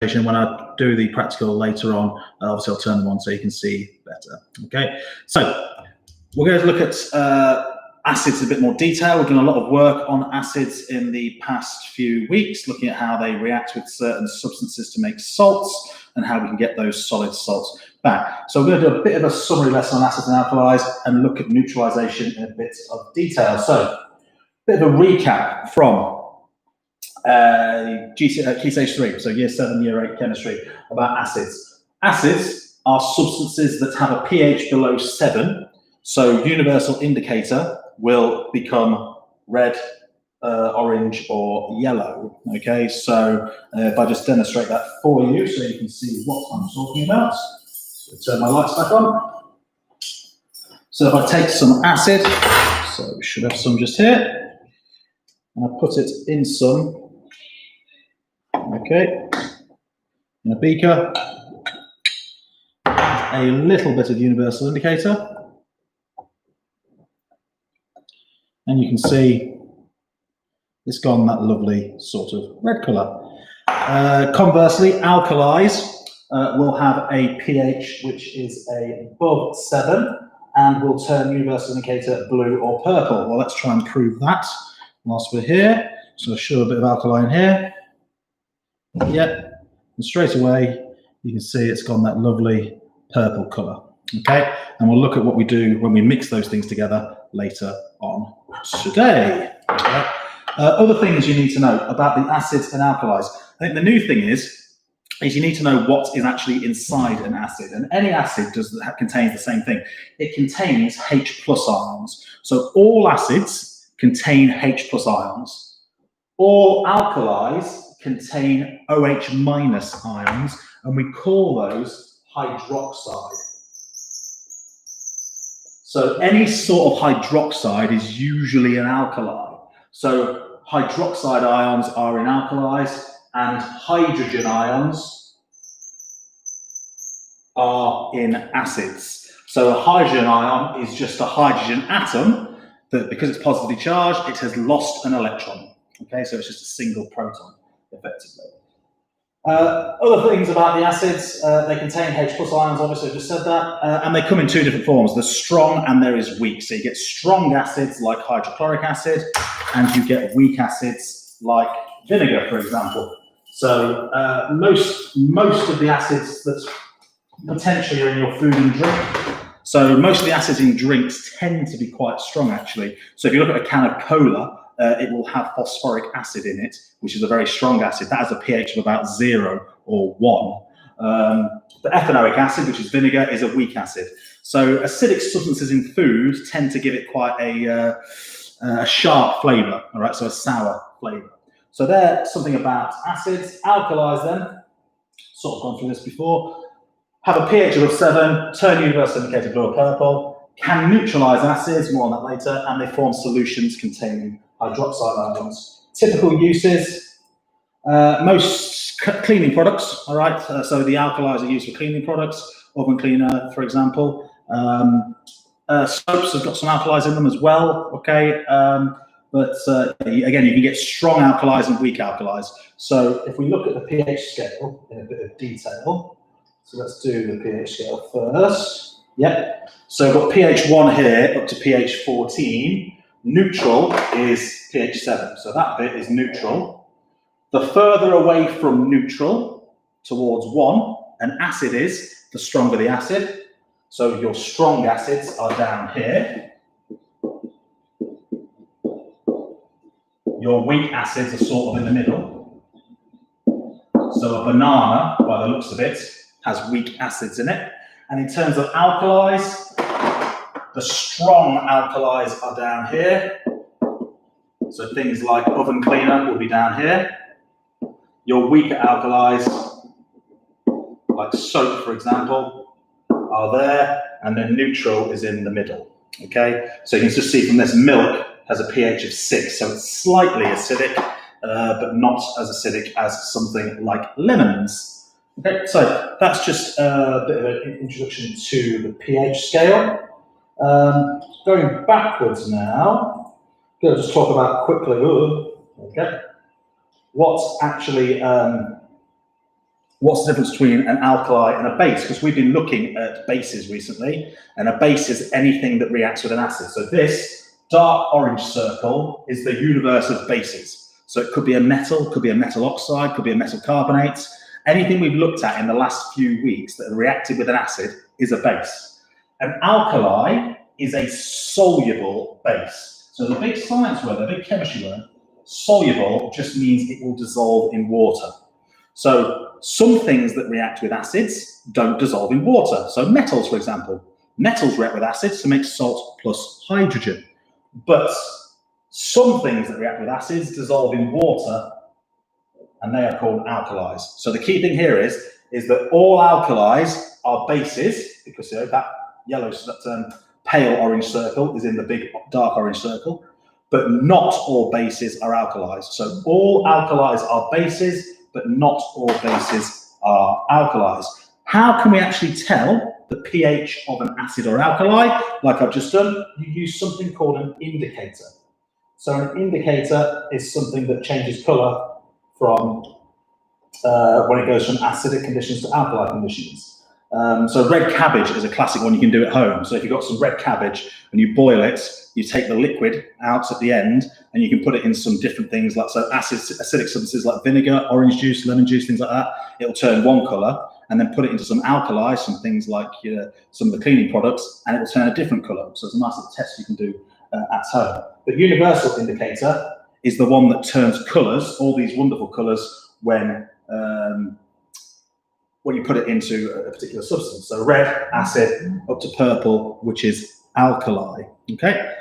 when I do the practical later on. Obviously, I'll turn them on so you can see better. Okay, so we're going to look at acids in a bit more detail. We've done a lot of work on acids in the past few weeks, looking at how they react with certain substances to make salts and how we can get those solid salts back. So we're going to do a bit of a summary lesson on acids and alkalis and look at neutralization in a bit of detail. So a bit of a recap from Key Stage 3, so Year 7, Year 8 chemistry, about acids. Acids are substances that have a pH below 7, so universal indicator will become red, orange, or yellow. Okay, so if I just demonstrate that for you so you can see what I'm talking about. So turn my lights back on. So if I take some acid, so we should have some just here, and I put it in some, okay, in a beaker, a little bit of universal indicator, and you can see it's gone that lovely sort of red colour. Conversely, alkalis will have a pH which is above 7 and will turn universal indicator blue or purple. Well, let's try and prove that whilst we're here. So I'll show a bit of alkali in here. Yep, and straight away you can see it's gone that lovely purple colour. Okay, and we'll look at what we do when we mix those things together later on today. Okay. Other things you need to know about the acids and alkalis. I think the new thing is you need to know what is actually inside an acid, and any acid contains the same thing. It contains H+ ions. So all acids contain H+ ions. All alkalis contain OH- ions, and we call those hydroxide. So any sort of hydroxide is usually an alkali. So hydroxide ions are in alkalis, and hydrogen ions are in acids. So a hydrogen ion is just a hydrogen atom that, because it's positively charged, it has lost an electron. Okay, so it's just a single proton, effectively. Other things about the acids, they contain H+ ions, obviously I just said that, and they come in two different forms. There's strong and there is weak. So you get strong acids like hydrochloric acid, and you get weak acids like vinegar, for example. So most of the acids that potentially are in your food and drink, so most of the acids in drinks tend to be quite strong, actually. So if you look at a can of cola, it will have phosphoric acid in it, which is a very strong acid. That has a pH of about 0 or 1. The ethanoic acid, which is vinegar, is a weak acid. So acidic substances in food tend to give it quite a sharp flavour, all right, so a sour flavour. So there's something about acids. Alkalis then, sort of gone through this before, have a pH of 7, turn universal indicator blue or purple, can neutralise acids, more on that later, and they form solutions containing hydroxide ions. Typical uses, most cleaning products, all right, so the alkalis are used for cleaning products, oven cleaner, for example. Soaps have got some alkalis in them as well, okay, but again, you can get strong alkalis and weak alkalis. So if we look at the pH scale in a bit of detail, so let's do the pH scale first. Yep, so we've got pH 1 here up to pH 14. Neutral is pH 7, so that bit is neutral. The further away from neutral towards 1 an acid is, the stronger the acid. So your strong acids are down here. Your weak acids are sort of in the middle. So a banana, by the looks of it, has weak acids in it. And in terms of alkalis, the strong alkalis are down here. So things like oven cleaner will be down here. Your weaker alkalis, like soap, for example, are there, and then neutral is in the middle. Okay, so you can just see from this, milk has a pH of 6, so it's slightly acidic, but not as acidic as something like lemons. Okay, so that's just a bit of an introduction to the pH scale. Going backwards now, I'm going to just talk about quickly, okay, what actually what's the difference between an alkali and a base? Because we've been looking at bases recently, and a base is anything that reacts with an acid. So this dark orange circle is the universe of bases. So it could be a metal, could be a metal oxide, could be a metal carbonate. Anything we've looked at in the last few weeks that have reacted with an acid is a base. An alkali is a soluble base. So the big science word, the big chemistry word, soluble just means it will dissolve in water. So some things that react with acids don't dissolve in water. So metals, for example, metals react with acids to make salt plus hydrogen. But some things that react with acids dissolve in water, and they are called alkalis. So the key thing here is that all alkalis are bases, because that yellow, that pale orange circle is in the big dark orange circle, but not all bases are alkalis. So all alkalis are bases, but not all bases are alkalis. How can we actually tell the pH of an acid or alkali? Like I've just done, you use something called an indicator. So an indicator is something that changes colour from when it goes from acidic conditions to alkali conditions. So red cabbage is a classic one you can do at home. So if you've got some red cabbage and you boil it, you take the liquid out at the end and you can put it in some different things, like so acidic substances like vinegar, orange juice, lemon juice, things like that. It'll turn one colour, and then put it into some alkali, some things like some of the cleaning products, and it will turn a different colour. So it's a nice little test you can do at home. The universal indicator is the one that turns colours, all these wonderful colours, when you put it into a particular substance. So red, acid, up to purple, which is alkali. Okay.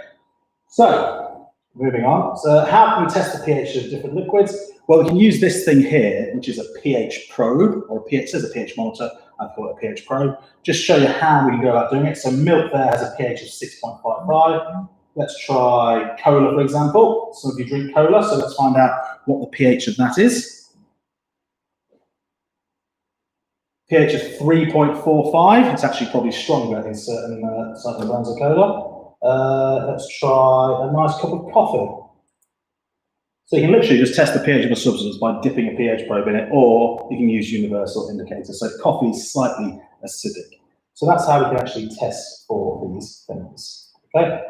So moving on. So how can we test the pH of different liquids? Well, we can use this thing here, which is a pH probe, or it says a pH monitor. I call it a pH probe. Just show you how we can go about doing it. So milk there has a pH of 6.55. Let's try cola, for example. Some of you drink cola, so let's find out what the pH of that is. pH of 3.45. It's actually probably stronger in certain brands of cola. Let's try a nice cup of coffee. So you can literally just test the pH of a substance by dipping a pH probe in it, or you can use universal indicators. So coffee is slightly acidic. So that's how we can actually test for these things. Okay.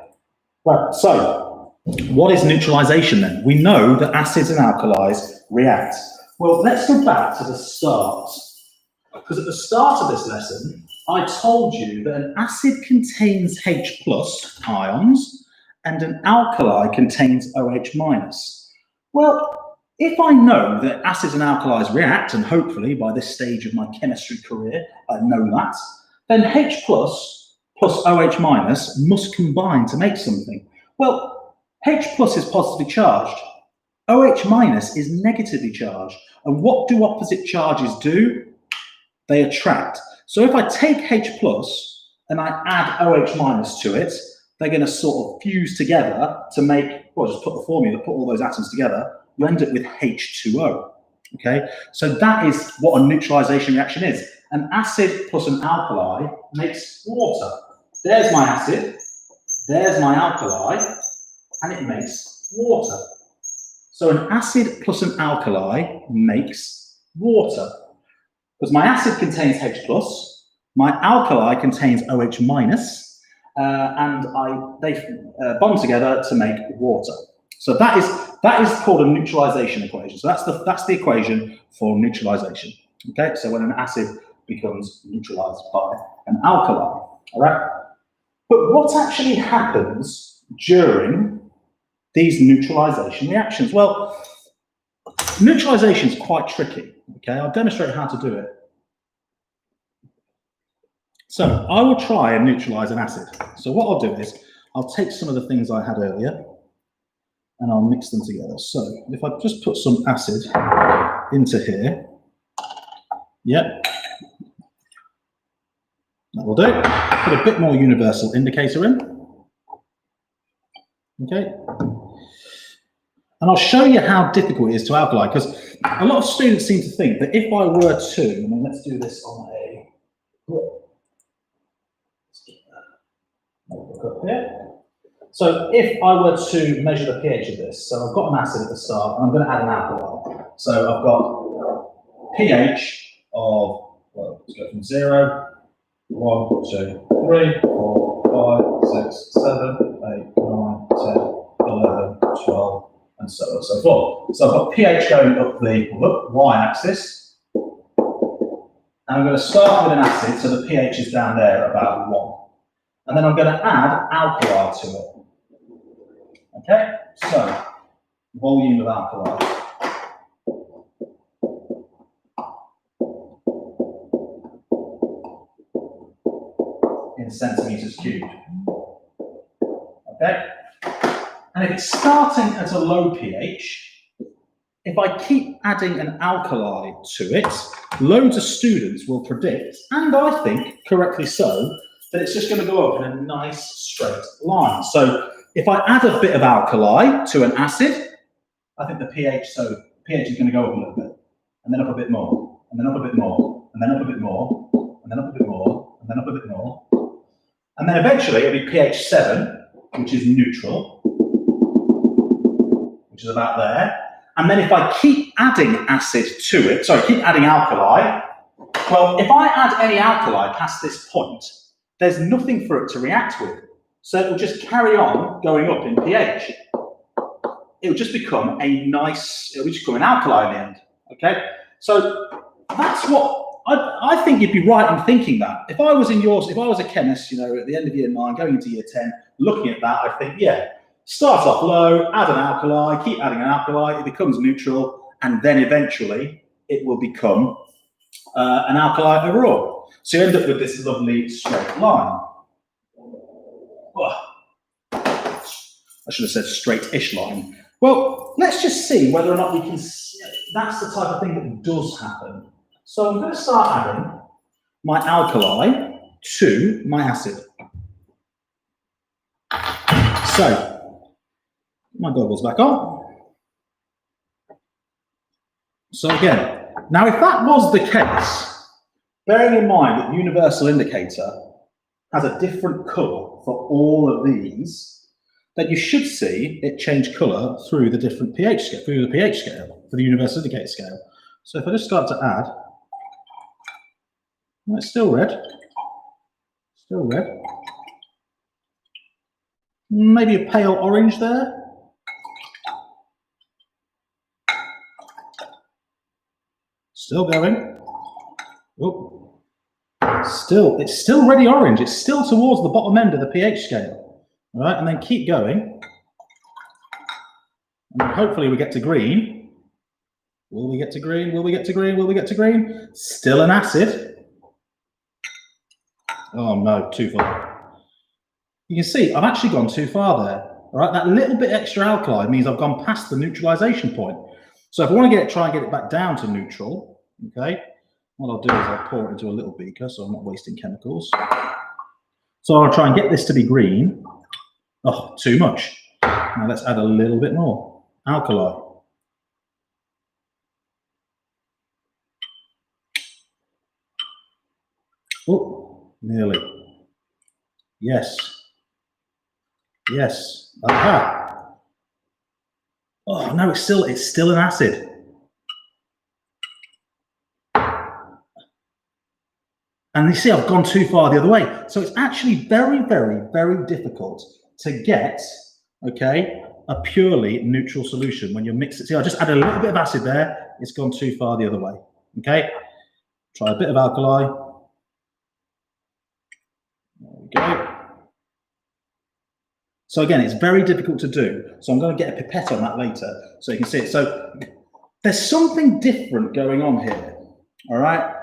Right. So what is neutralisation then? We know that acids and alkalis react. Well, let's go back to the start. Because at the start of this lesson, I told you that an acid contains H+ ions and an alkali contains OH-. Well, if I know that acids and alkalis react, and hopefully by this stage of my chemistry career, I know that, then H+ plus OH- must combine to make something. Well, H+ is positively charged, OH- is negatively charged. And what do opposite charges do? They attract. So if I take H+ and I add OH- to it, they're going to sort of fuse together to make, well, just put the formula, put all those atoms together, you end up with H2O. Okay, so that is what a neutralisation reaction is. An acid plus an alkali makes water. There's my acid, there's my alkali, and it makes water. So an acid plus an alkali makes water. Because my acid contains H+, my alkali contains OH-, and they bond together to make water. So that is called a neutralisation equation. So that's the equation for neutralisation. Okay, so when an acid becomes neutralised by an alkali. All right. But what actually happens during these neutralisation reactions? Well, neutralisation is quite tricky. Okay, I'll demonstrate how to do it. So I will try and neutralise an acid. So what I'll do is I'll take some of the things I had earlier and I'll mix them together. So if I just put some acid into here, yep, that will do. Put a bit more universal indicator in. Okay. And I'll show you how difficult it is to alkali, because a lot of students seem to think that if I were to, I mean, let's do this on a look up here. So if I were to measure the pH of this, so I've got an acid at the start, and I'm going to add an alkali. So I've got pH of, well, let's go from 0, 1, 2, 3, 4, 5, 6, 7, 8, 9, 10, 11, 12, and so on and so forth. So I've got pH going up the y-axis, and I'm going to start with an acid, so the pH is down there about 1. And then I'm going to add alkali to it. Okay, so volume of alkali. In centimetres cubed. Okay, and if it's starting at a low pH, if I keep adding an alkali to it, loads of students will predict, and I think correctly so, that it's just going to go up in a nice straight line. So if I add a bit of alkali to an acid, I think the pH is going to go up a little bit, and then up a bit more, and then up a bit more, and then up a bit more, and then up a bit more, and then up a bit more. And then eventually it'll be pH 7, which is neutral, which is about there. And then if I keep adding acid to it, keep adding alkali, well, if I add any alkali past this point, there's nothing for it to react with. So it'll just carry on going up in pH. It'll just become an alkali in the end, okay? So that's what, I think you'd be right in thinking that. If I was a chemist, at the end of year 9, going into year 10, looking at that, I think, yeah, start off low, add an alkali, keep adding an alkali, it becomes neutral, and then eventually it will become an alkali overall. So you end up with this lovely straight line. I should have said straight-ish line. Well, let's just see whether or not we can see. That's the type of thing that does happen. So I'm going to start adding my alkali to my acid. So, my goggles back on. So again, now if that was the case, bearing in mind that universal indicator has a different colour for all of these, then you should see it change colour through the different pH scale, through the pH scale, for the universal indicator scale. So if I just start to add, well, it's still red, maybe a pale orange there. Still going. Oh, it's still ready orange. It's still towards the bottom end of the pH scale. All right, and then keep going. And hopefully we get to green. Will we get to green? Will we get to green? Will we get to green? Still an acid. Oh no, too far. You can see I've actually gone too far there. All right, that little bit extra alkali means I've gone past the neutralization point. So if I want to try and get it back down to neutral, okay, what I'll do is I'll pour it into a little beaker so I'm not wasting chemicals. So I'll try and get this to be green. Oh, too much. Now let's add a little bit more alkali. Oh, nearly. Yes. Yes. Aha. Oh no, it's still an acid. And you see, I've gone too far the other way. So it's actually very, very, very difficult to get, okay, a purely neutral solution when you're mixing. See, I just added a little bit of acid there. It's gone too far the other way. Okay. Try a bit of alkali. There we go. So again, it's very difficult to do. So I'm going to get a pipette on that later so you can see it. So there's something different going on here. All right.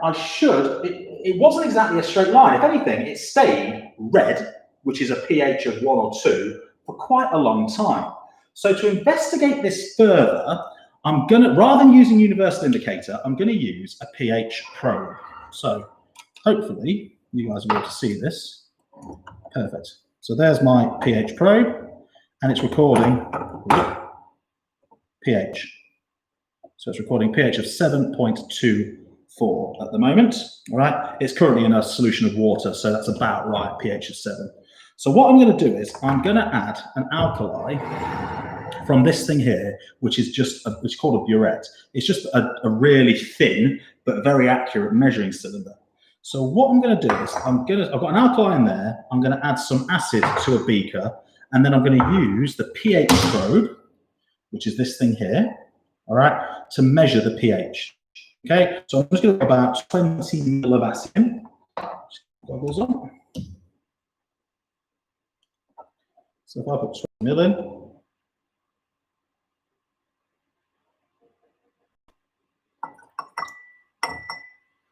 It wasn't exactly a straight line. If anything, it stayed red, which is a pH of 1 or 2, for quite a long time. So to investigate this further, I'm going to, rather than using universal indicator, I'm going to use a pH probe. So hopefully you guys will be able to see this. Perfect. So there's my pH probe, and it's recording pH. So it's recording pH of 7.24 at the moment. All right. It's currently in a solution of water, so that's about right, pH of 7. So what I'm going to do is I'm going to add an alkali from this thing here, which is just which is called a burette. It's just a really thin but very accurate measuring cylinder. So what I'm going to do is I've got an alkali in there. I'm going to add some acid to a beaker, and then I'm going to use the pH probe, which is this thing here, all right, to measure the pH. Okay, so I'm just going to put about 20 ml of acid in. Goggles on. So if I put 20 ml in,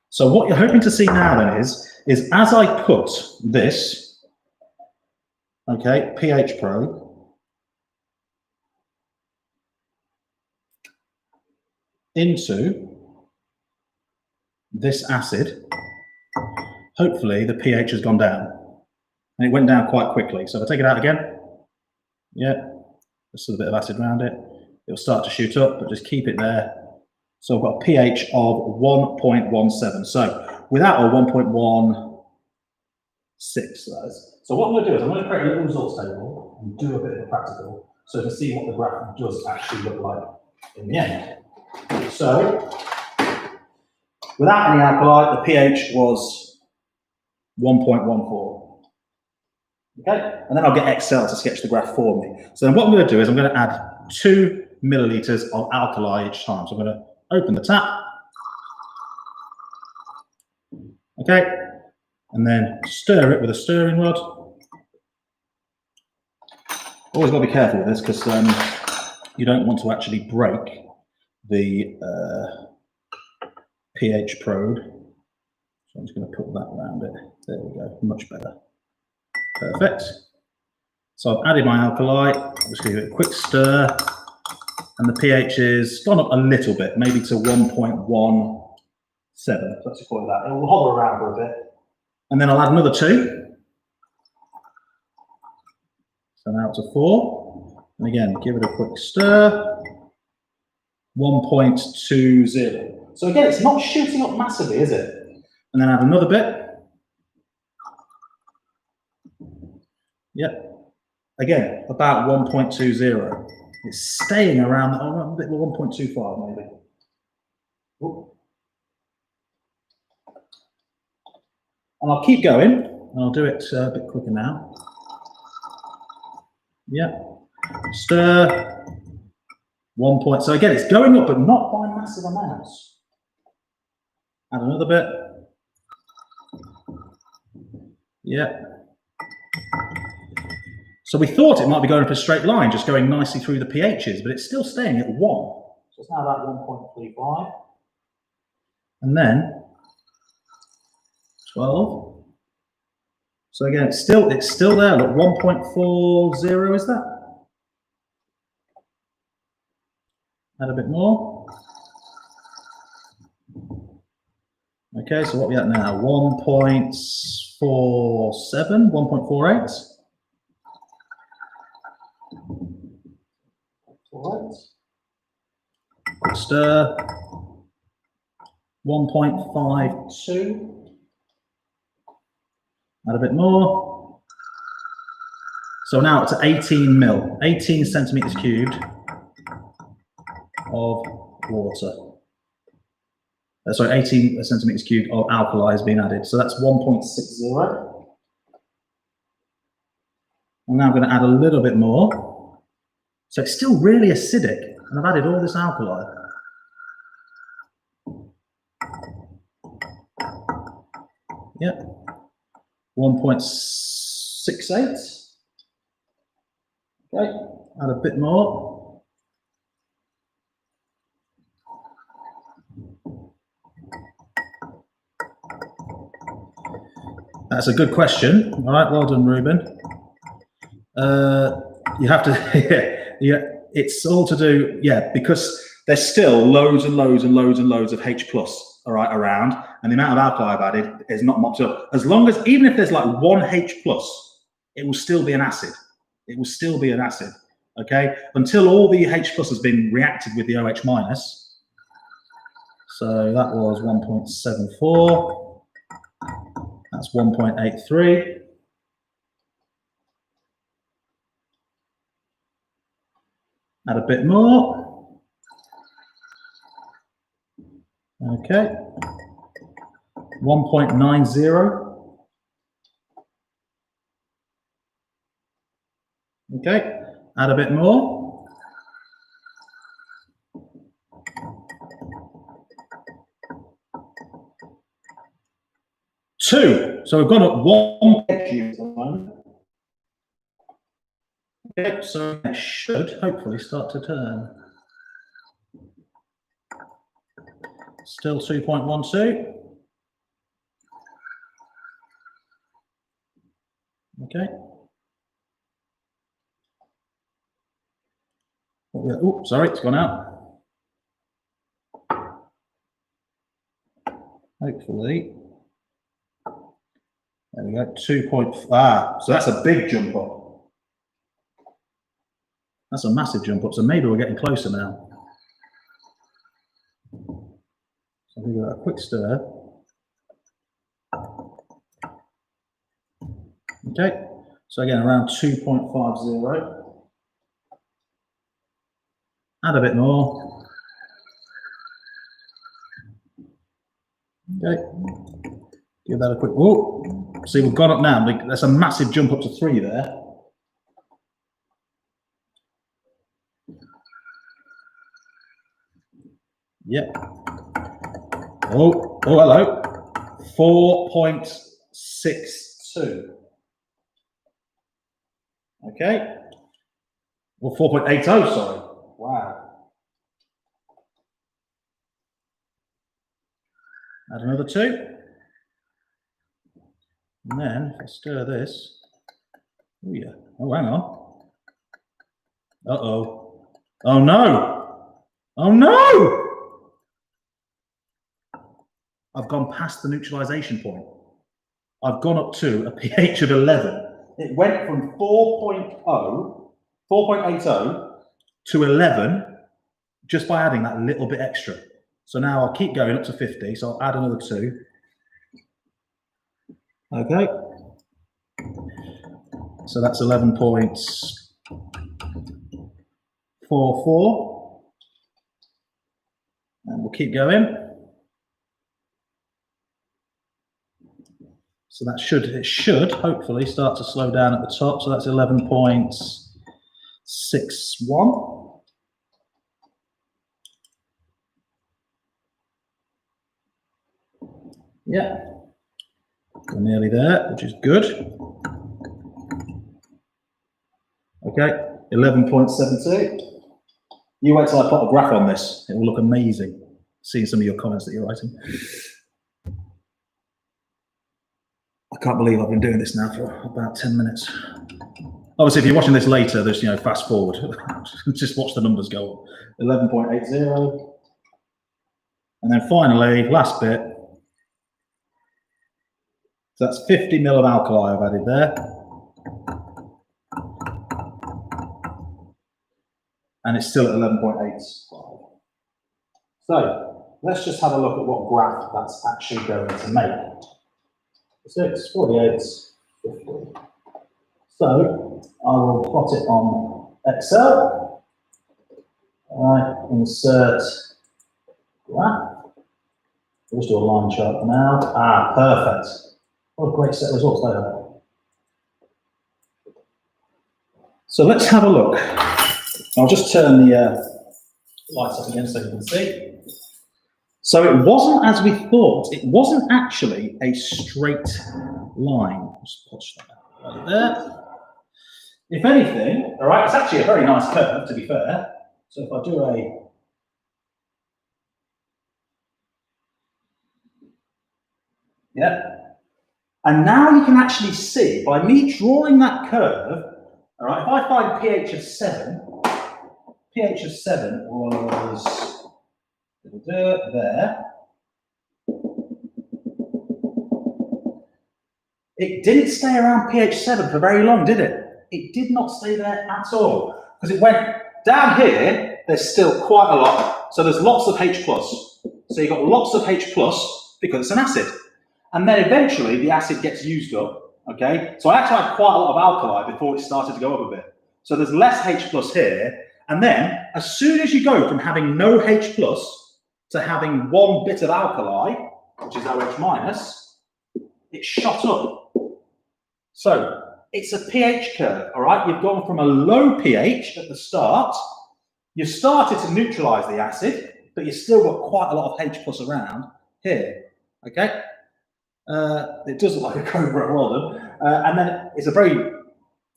so what you're hoping to see now then is as I put this, okay, pH probe into this acid, hopefully the pH has gone down. And it went down quite quickly. So if I take it out again, yeah, just a bit of acid around it. It'll start to shoot up, but just keep it there. So I've got a pH of 1.17. So without a 1.16, that is. So what I'm going to do is I'm going to create a little results table and do a bit of a practical so to see what the graph does actually look like in the end. So without any alkali, the pH was 1.14. Okay, and then I'll get Excel to sketch the graph for me. So then what I'm going to do is I'm going to add 2 milliliters of alkali each time. So I'm going to open the tap. Okay, and then stir it with a stirring rod. Always got to be careful with this because you don't want to actually break the pH probe. So I'm just going to put that around it. There we go, much better. Perfect. So I've added my alkali. I'm just going to give it a quick stir, and the pH is gone up a little bit, maybe to 1.17. So let's just call it that. It will hover around for a bit, and then I'll add another 2. So now it's a 4, and again give it a quick stir. 1.20. So again, it's not shooting up massively, is it? And then add another bit. Yep. Again, about 1.20. It's staying around, oh, a bit more 1.25 maybe. Ooh. And I'll keep going, and I'll do it a bit quicker now. Yep. Stir. 1 point. So again, it's going up, but not by massive amounts. Add another bit. Yep. So we thought it might be going up a straight line, just going nicely through the pHs, but it's still staying at 1. So it's now about 1.35. And then 12. So again, it's still there. Look, 1.40 is that? Add a bit more. Okay, so what are we at now? 1.47, 1.48. All right. Stir. 1.52. Add a bit more. So now it's at 18 mil, 18 centimeters cubed of water. Sorry, 18 centimeters cubed of alkali has been added. So that's 1.60. And now I'm going to add a little bit more. So it's still really acidic, and I've added all this alkali. Yep. 1.68. Okay, add a bit more. That's a good question. All right, well done, Ruben. You have to, yeah, it's all to do, yeah, because there's still loads and loads and loads and loads of H+, all right, around, and the amount of alkali I've added is not mopped up. As long as, even if there's like 1 H+, it will still be an acid. It will still be an acid, okay? Until all the H+ has been reacted with the OH-. So that was 1.74. That's 1.83. Add a bit more. Okay. 1.90. Okay, add a bit more. Two. So we've gone up 1 pH at the moment. Okay, so it should hopefully start to turn. Still 2.12. Okay. Oh, sorry, it's gone out. Hopefully. There we go, 2.5. So that's a big jump up. That's a massive jump up. So maybe we're getting closer now. So we've got a quick stir. Okay, so again, around 2.50. Add a bit more. Okay, give that a quick, oh, see we've gone up now. That's a massive jump up to 3 there. Yep. Oh, hello. 4.62. Okay. Well, 4.80, sorry. Wow. Add another 2. And then, if I stir this, oh yeah, oh hang on. Uh-oh. Oh no! Oh no! I've gone past the neutralisation point. I've gone up to a pH of 11. It went from 4.80 to 11 just by adding that little bit extra. So now I'll keep going up to 50, so I'll add another 2. Okay. So that's 11.44. And we'll keep going. So that it should hopefully start to slow down at the top. So that's 11.61. Yeah, we're nearly there, which is good. Okay, 11.72. You wait till I put a graph on this. It will look amazing. Seeing some of your comments that you're writing. I can't believe I've been doing this now for about 10 minutes. Obviously, if you're watching this later, there's, fast forward. Just watch the numbers go up. 11.80. And then finally, last bit. So that's 50 ml of alkali I've added there. And it's still at 11.85. So let's just have a look at what graph that's actually going to make. 6, 48, 50. So I will plot it on Excel. All right, insert graph. We'll just do a line chart for now. Ah, perfect. What a great set of results there. So let's have a look. I'll just turn the lights up again so you can see. So it wasn't as we thought. It wasn't actually a straight line. Just push that right there. If anything, all right, it's actually a very nice curve, to be fair. So if I do and now you can actually see, by me drawing that curve, all right, if I find pH of 7 was there. It didn't stay around pH 7 for very long, did it? It did not stay there at all. Because it went down here, there's still quite a lot. So there's lots of H+. So you've got lots of H+ because it's an acid. And then eventually the acid gets used up, okay? So I actually had quite a lot of alkali before it started to go up a bit. So there's less H+ here. And then as soon as you go from having no H+ to having one bit of alkali, which is OH minus, it shot up. So it's a pH curve, all right? You've gone from a low pH at the start, you've started to neutralize the acid, but you've still got quite a lot of H plus around here, okay? It does look like a cobra, well done. And then it's a very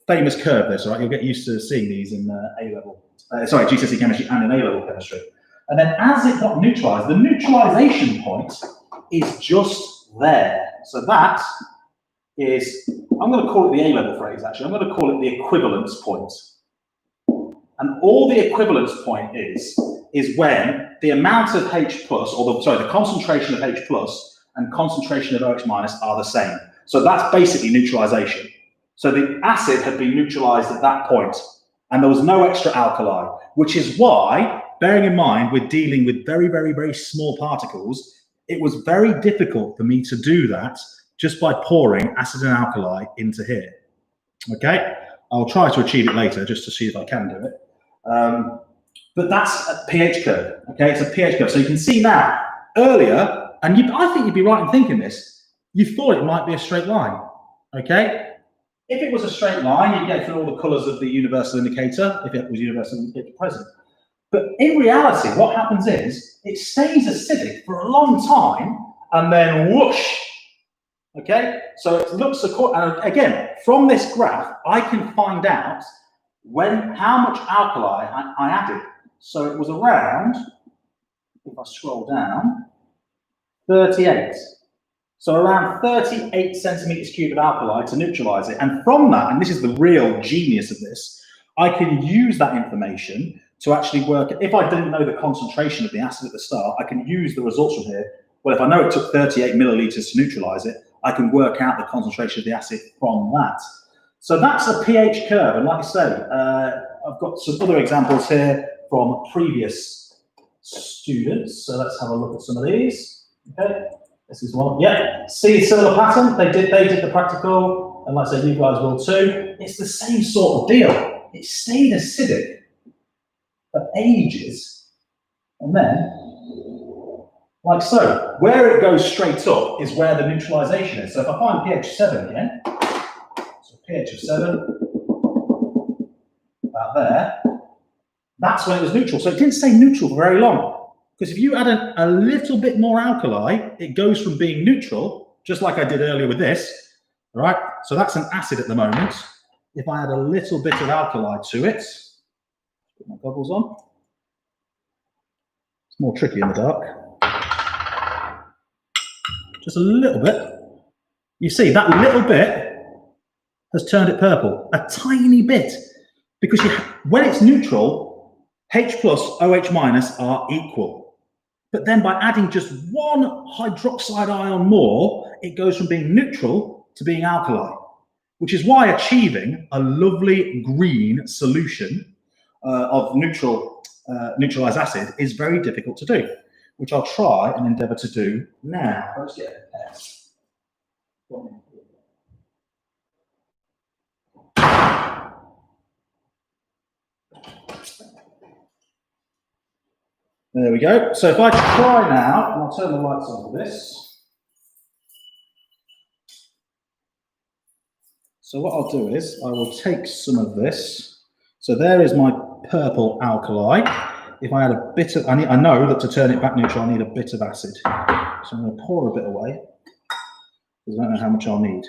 famous curve, this, all right? You'll get used to seeing these in A-level, GCSE chemistry and in A-level chemistry. And then as it got neutralized, the neutralization point is just there. So that is, I'm going to call it the A-level phrase, actually. I'm going to call it the equivalence point. And all the equivalence point is when the amount of H plus, or the concentration of H plus and concentration of OH minus are the same. So that's basically neutralization. So the acid had been neutralized at that point, and there was no extra alkali, which is why, bearing in mind we're dealing with very, very, very small particles, it was very difficult for me to do that just by pouring acid and alkali into here. Okay, I'll try to achieve it later just to see if I can do it. But that's a pH curve. Okay, it's a pH curve. So you can see now, earlier, and I think you'd be right in thinking this, you thought it might be a straight line. Okay, if it was a straight line, you'd get through all the colours of the universal indicator, if it was universal indicator present. But in reality, what happens is, it stays acidic for a long time, and then whoosh. Okay, so it looks, and again, from this graph, I can find out how much alkali I added. So it was around, if I scroll down, 38. So around 38 centimeters cubed of alkali to neutralize it. And from that, and this is the real genius of this, I can use that information to actually work. If I didn't know the concentration of the acid at the start, I can use the results from here. Well, if I know it took 38 milliliters to neutralize it, I can work out the concentration of the acid from that. So that's a pH curve. And like I say, I've got some other examples here from previous students. So let's have a look at some of these. Okay, this is one. Yeah, see a similar pattern. They did the practical, and like I say, you guys will too. It's the same sort of deal. It stayed acidic for ages, and then, like so, where it goes straight up is where the neutralization is. So if I find pH 7 again, so pH of 7, about there, that's when it was neutral. So it didn't stay neutral for very long. Because if you add a little bit more alkali, it goes from being neutral, just like I did earlier with this, all right? So that's an acid at the moment. If I add a little bit of alkali to it, put my goggles on. It's more tricky in the dark. Just a little bit. You see, that little bit has turned it purple, a tiny bit. Because when it's neutral, H plus, OH minus are equal. But then by adding just one hydroxide ion more, it goes from being neutral to being alkali, which is why achieving a lovely green solution of neutralized acid is very difficult to do, which I'll try and endeavour to do now. Let's get a test. There we go. So if I try now, and I'll turn the lights on for this. So what I'll do is I will take some of this. So there is my purple alkali. If I add a bit of, I know that to turn it back neutral, I need a bit of acid. So I'm going to pour a bit away, because I don't know how much I'll need.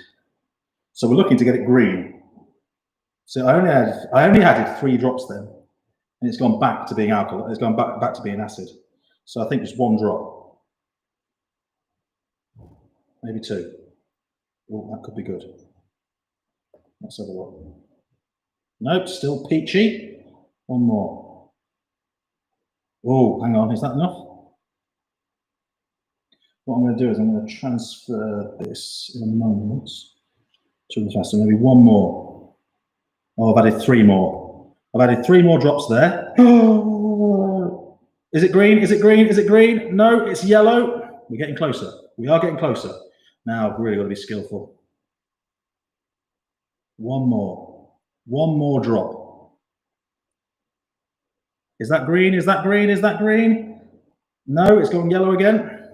So we're looking to get it green. So I only added 3 drops then. And it's gone back to being alcohol. It's gone back to being acid. So I think just 1 drop, maybe 2. Oh, that could be good. Let's have a look. Nope, still peachy. 1 more. Oh, hang on, is that enough? What I'm going to do is I'm going to transfer this in a moment to the faster. Maybe 1 more. Oh, I've added 3 more. I've added 3 more drops there. Is it green? Is it green? Is it green? No, it's yellow. We're getting closer. We are getting closer. Now I've really got to be skillful. 1 more. 1 more drop. Is that green? Is that green? Is that green? No, it's gone yellow again.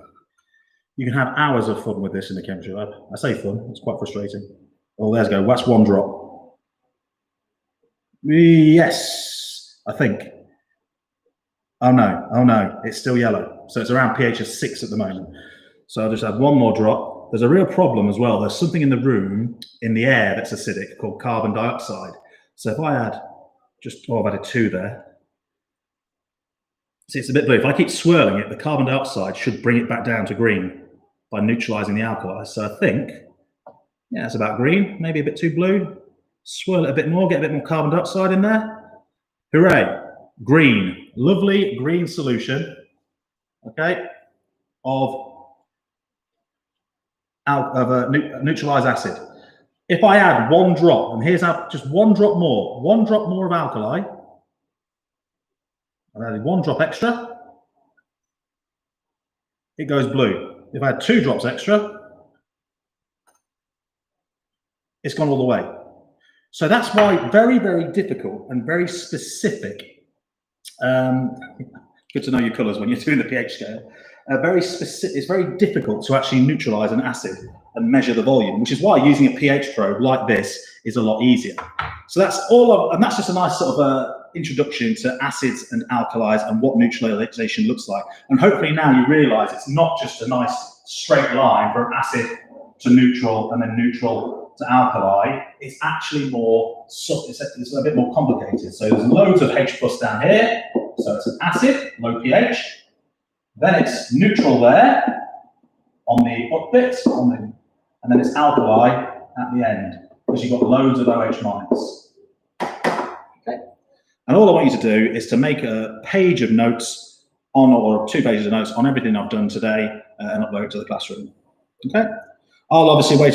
You can have hours of fun with this in the chemistry lab. I say fun, it's quite frustrating. Oh, there's go, that's one drop. Yes, I think. Oh no, it's still yellow. So it's around pH of 6 at the moment. So I'll just add one more drop. There's a real problem as well. There's something in the room, in the air, that's acidic called carbon dioxide. So if I add I've added 2 there. See, it's a bit blue. If I keep swirling it, the carbon dioxide should bring it back down to green by neutralizing the alkali. So I think, yeah, it's about green, maybe a bit too blue. Swirl it a bit more, get a bit more carbon dioxide in there. Hooray, green, lovely green solution, okay, of neutralized acid. If I add one drop, and here's how, just one drop more of alkali, I've added 1 drop extra, it goes blue. If I add 2 drops extra, it's gone all the way. So that's why very, very difficult and very specific. Good to know your colours when you're doing the pH scale. It's very difficult to actually neutralise an acid and measure the volume, which is why using a pH probe like this is a lot easier. So that's and that's just a nice sort of introduction to acids and alkalis and what neutralisation looks like. And hopefully now you realise it's not just a nice straight line from acid to neutral and then neutral to alkali. It's actually more, it's a bit more complicated. So there's loads of H+ down here. So it's an acid, low pH. Then it's neutral there on the up bit, and then it's alkali at the end, because you've got loads of OH-. Okay. And all I want you to do is to make a page of notes or 2 pages of notes on everything I've done today and upload it to the classroom. Okay. I'll obviously wait